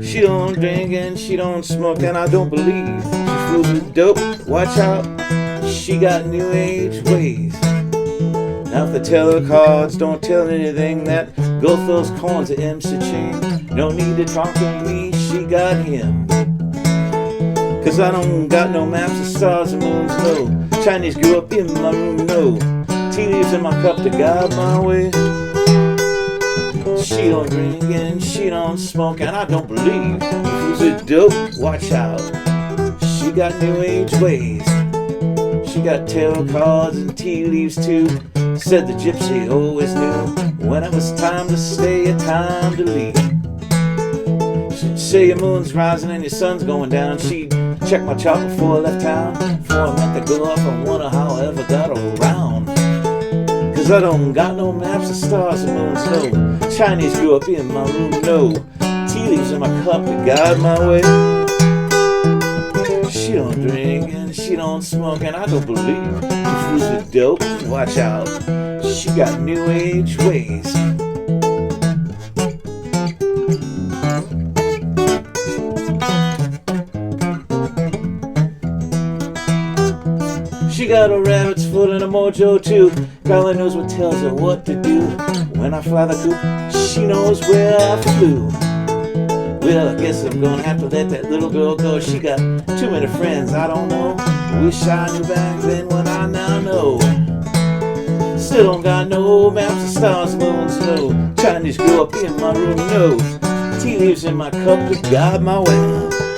She don't drink and she don't smoke, and I don't believe she fools with dope. Watch out, she got new age ways. Now if they tell her cards, don't tell anything. That go those coins to MC Ching. No need to talk to me, she got him. Cause I don't got no maps of stars and moons, no. Chinese grew up in my room, no. Tea leaves in my cup to guide my way. She don't drink and she don't smoke, and I don't believe who's a dope. Watch out, she got new age ways. She got tarot cards and tea leaves too. Said the gypsy always knew when it was time to stay, a time to leave. She'd say your moon's rising and your sun's going down. She'd check my chart before I left town, before I meant to go off and wonder how I ever got around. Cause I don't got no maps of stars and moons, no. Chinese grew up in my room, no. Tea leaves in my cup to guide my way. She don't drink and she don't smoke, and I don't believe she fools with dope. Watch out, she got new age ways. She got a rabbit's foot and a mojo too. Golly knows what tells her what to do. When I fly the coop, she knows where I flew. Well, I guess I'm gonna have to let that little girl go. She got too many friends, I don't know. Wish I knew back then what I now know. Still don't got no maps of stars, moons, no. Chinese grew up in my room, no. Tea leaves in my cup to guide my way.